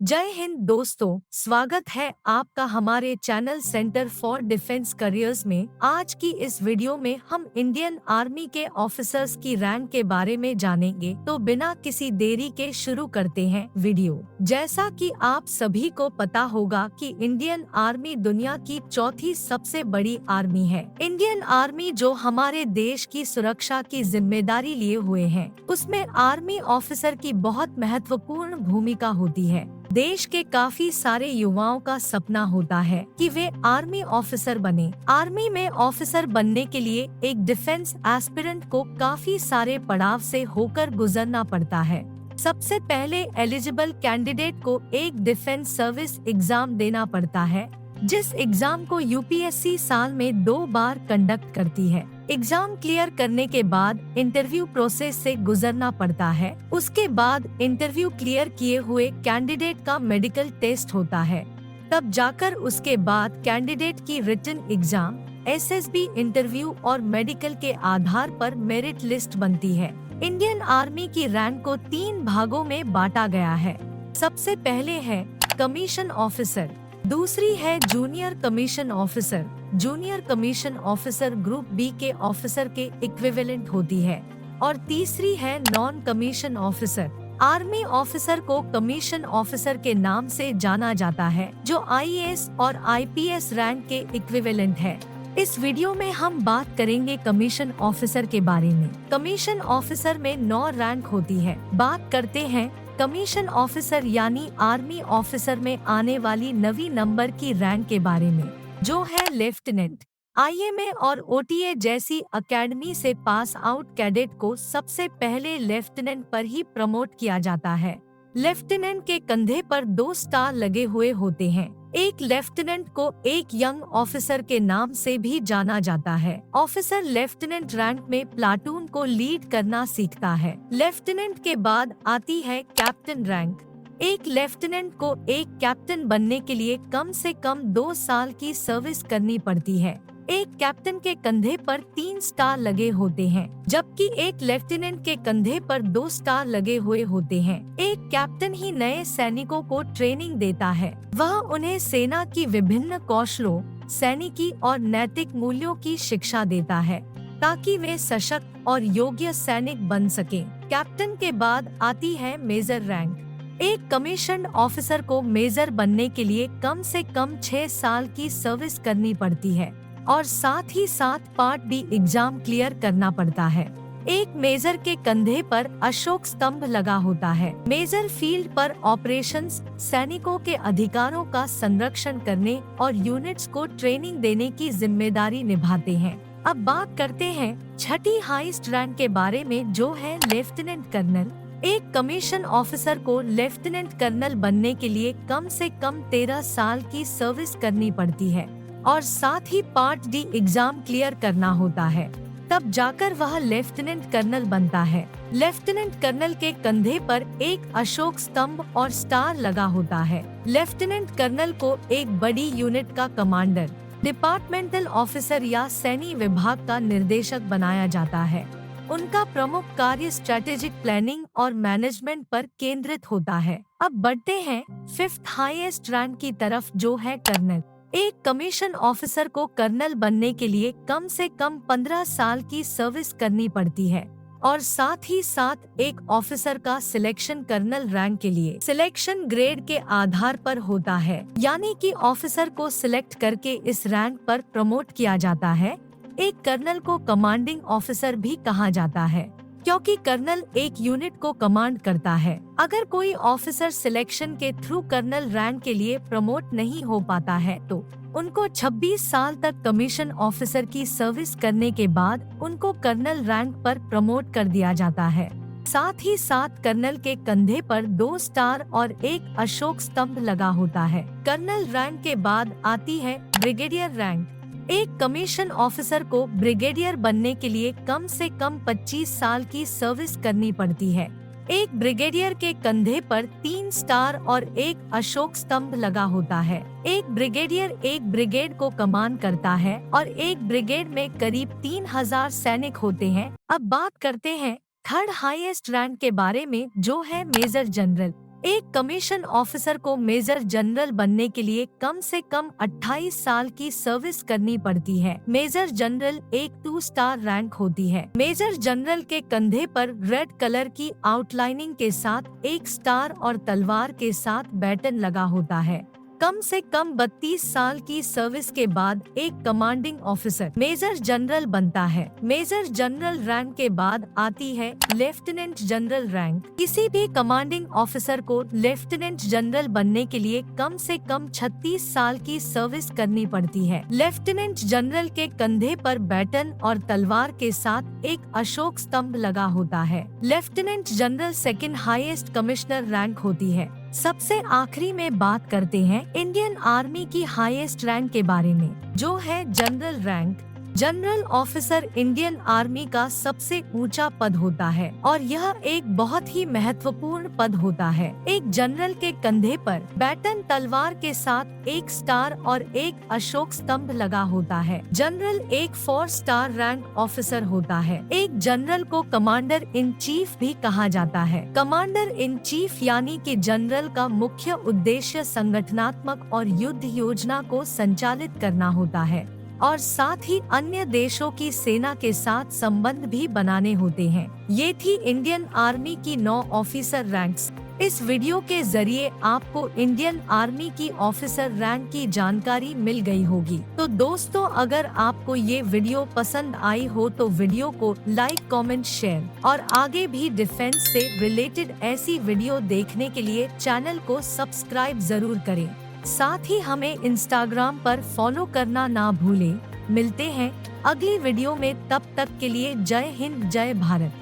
जय हिंद दोस्तों, स्वागत है आपका हमारे channel centre for defence careers में। आज की इस वीडियो में हम इंडियन आर्मी के ऑफिसर्स की रैंक के बारे में जानेंगे। तो बिना किसी देरी के शुरू करते हैं वीडियो। जैसा कि आप सभी को पता होगा कि इंडियन आर्मी दुनिया की चौथी सबसे बड़ी आर्मी है। इंडियन आर्मी जो हमारे देश की सुरक्षा की जिम्मेदारी लिए हुए है, उसमें आर्मी ऑफिसर की बहुत महत्वपूर्ण भूमिका होती है। देश के काफी सारे युवाओं का सपना होता है कि वे आर्मी ऑफिसर बने। आर्मी में ऑफिसर बनने के लिए एक डिफेंस एस्पिरेंट को काफी सारे पड़ाव से होकर गुजरना पड़ता है। सबसे पहले एलिजिबल कैंडिडेट को एक डिफेंस सर्विस एग्जाम देना पड़ता है, जिस एग्जाम को यूपीएससी साल में 2 बार कंडक्ट करती है। एग्जाम क्लियर करने के बाद इंटरव्यू प्रोसेस से गुजरना पड़ता है। उसके बाद इंटरव्यू क्लियर किए हुए कैंडिडेट का मेडिकल टेस्ट होता है। तब जाकर उसके बाद कैंडिडेट की रिटन एग्जाम, एसएसबी इंटरव्यू और मेडिकल के आधार पर मेरिट लिस्ट बनती है। इंडियन आर्मी की रैंक को 3 भागों में बांटा गया है। सबसे पहले है कमीशन ऑफिसर, दूसरी है junior commission officer. Junior commission officer group B के ऑफिसर के इक्विवेलेंट होती है। और तीसरी है non commission officer. Army officer को कमीशन ऑफिसर के नाम से जाना जाता है, जो आईएएस और आईपीएस रैंक के इक्विवेलेंट है। इस वीडियो में हम बात करेंगे कमीशन ऑफिसर के बारे में। कमीशन ऑफिसर में 9 रैंक होती है। बात करते हैं कमीशन ऑफिसर यानी आर्मी ऑफिसर में आने वाली 9वीं नंबर की रैंक के बारे में, जो है लेफ्टिनेंट। आईएमए और ओटीए जैसी एकेडमी से पास आउट कैडेट को सबसे पहले लेफ्टिनेंट पर ही प्रमोट किया जाता है। लेफ्टिनेंट के कंधे पर 2 स्टार लगे हुए होते हैं। एक लेफ्टिनेंट को एक यंग ऑफिसर के नाम से भी जाना जाता है। ऑफिसर लेफ्टिनेंट रैंक में प्लाटून को लीड करना सीखता है। लेफ्टिनेंट के बाद आती है कैप्टन रैंक। एक लेफ्टिनेंट को एक कैप्टन बनने के लिए कम से कम 2 साल की सर्विस करनी पड़ती है। एक कैप्टन के कंधे पर 3 स्टार लगे होते हैं, जबकि एक लेफ्टिनेंट के कंधे पर 2 स्टार लगे हुए होते हैं। एक कैप्टन ही नए सैनिकों को ट्रेनिंग देता है। वह उन्हें सेना की विभिन्न कौशलों, सैनिकी और नैतिक मूल्यों की शिक्षा देता है, ताकि वे सशक्त और योग्य सैनिक बन सकें। कैप्टन के बाद आती है मेजर रैंक। एक कमीशन्ड ऑफिसर को मेजर बनने के लिए कम से कम 6 साल की सर्विस करनी पड़ती है और साथ ही साथ पार्ट डी एग्जाम क्लियर करना पड़ता है। एक मेजर के कंधे पर अशोक स्तंभ लगा होता है। मेजर फील्ड पर ऑपरेशंस, सैनिकों के अधिकारों का संरक्षण करने और यूनिट्स को ट्रेनिंग देने की जिम्मेदारी निभाते हैं। अब बात करते हैं 6ठी हाईएस्ट रैंक के बारे में, जो है लेफ्टिनेंट कर्नल। एक कमीशन ऑफिसर को लेफ्टिनेंट कर्नल बनने के लिए कम से कम 13 साल की सर्विस करनी पड़ती है और साथ ही पार्ट डी एग्जाम क्लियर करना होता है। तब जाकर वह लेफ्टिनेंट कर्नल बनता है। लेफ्टिनेंट कर्नल के कंधे पर एक अशोक स्तंभ और स्टार लगा होता है। लेफ्टिनेंट कर्नल को एक बड़ी यूनिट का कमांडर, डिपार्टमेंटल ऑफिसर या सैन्य विभाग का निर्देशक बनाया जाता है। उनका प्रमुख कार्य स्ट्रेटेजिक प्लानिंग और मैनेजमेंट पर केंद्रित होता है। अब बढ़ते हैं 5th हाईएस्ट रैंक की तरफ, जो है कर्नल। एक कमीशन ऑफिसर को कर्नल बनने के लिए कम से कम 15 साल की सर्विस करनी पड़ती है और साथ ही साथ एक ऑफिसर का सिलेक्शन कर्नल रैंक के लिए सिलेक्शन ग्रेड के आधार पर होता है, यानी कि ऑफिसर को सिलेक्ट करके इस रैंक पर प्रमोट किया जाता है। एक कर्नल को कमांडिंग ऑफिसर भी कहा जाता है, क्योंकि कर्नल एक यूनिट को कमांड करता है। अगर कोई ऑफिसर सिलेक्शन के थ्रू कर्नल रैंक के लिए प्रमोट नहीं हो पाता है, तो उनको 26 साल तक कमीशन ऑफिसर की सर्विस करने के बाद उनको कर्नल रैंक पर प्रमोट कर दिया जाता है। साथ ही साथ कर्नल के कंधे पर 2 स्टार और एक अशोक स्तंभ लगा होता है। कर्नल रैंक के बाद आती है ब्रिगेडियर रैंक। एक कमीशन ऑफिसर को ब्रिगेडियर बनने के लिए कम से कम 25 साल की सर्विस करनी पड़ती है। एक ब्रिगेडियर के कंधे पर 3 स्टार और एक अशोक स्तंभ लगा होता है। एक ब्रिगेडियर एक ब्रिगेड को कमान करता है और एक ब्रिगेड में करीब 3000 सैनिक होते हैं। अब बात करते हैं 3rd हाईएस्ट रैंक के बारे में, जो है मेजर जनरल। एक कमीशन ऑफिसर को मेजर जनरल बनने के लिए कम से कम 28 साल की सर्विस करनी पड़ती है। मेजर जनरल एक 2 स्टार रैंक होती है। मेजर जनरल के कंधे पर रेड कलर की आउटलाइनिंग के साथ एक स्टार और तलवार के साथ बैटन लगा होता है। कम से कम 32 साल की सर्विस के बाद एक कमांडिंग ऑफिसर मेजर जनरल बनता है। मेजर जनरल रैंक के बाद आती है लेफ्टिनेंट जनरल रैंक। किसी भी कमांडिंग ऑफिसर को लेफ्टिनेंट जनरल बनने के लिए कम से कम 36 साल की सर्विस करनी पड़ती है। लेफ्टिनेंट जनरल के कंधे पर बैटन और तलवार के साथ एक अशोक स्तंभ लगा होता है। Lieutenant general second highest commissioner rank होती है। सबसे आखिरी में बात करते हैं इंडियन आर्मी की हाईएस्ट रैंक के बारे में, जो है general rank. General officer Indian army का सबसे ऊंचा पद होता है और यह एक बहुत ही महत्वपूर्ण पद होता है। एक जनरल के कंधे पर बैटन तलवार के साथ एक स्टार और एक अशोक स्तंभ लगा होता है। जनरल एक 4 स्टार रैंक ऑफिसर होता है। एक जनरल को कमांडर इन चीफ भी कहा जाता है। कमांडर इन चीफ यानी कि जनरल का मुख्य उद्देश्य संगठनात्मक और युद्ध योजना को संचालित करना होता है और साथ ही अन्य देशों की सेना के साथ संबंध भी बनाने होते हैं। ये थी इंडियन आर्मी की 9 ऑफिसर रैंक्स। इस वीडियो के जरिए आपको इंडियन आर्मी की ऑफिसर रैंक की जानकारी मिल गई होगी। तो दोस्तों, अगर आपको ये वीडियो पसंद आई हो तो वीडियो को लाइक, कमेंट, शेयर और आगे भी डिफेंस से रिलेटेड ऐसी वीडियो देखने के लिए चैनल को सब्सक्राइब जरूर करें। साथ ही हमें इंस्टाग्राम पर फॉलो करना ना भूलें। मिलते हैं अगली वीडियो में, तब तक के लिए जय हिंद, जय भारत।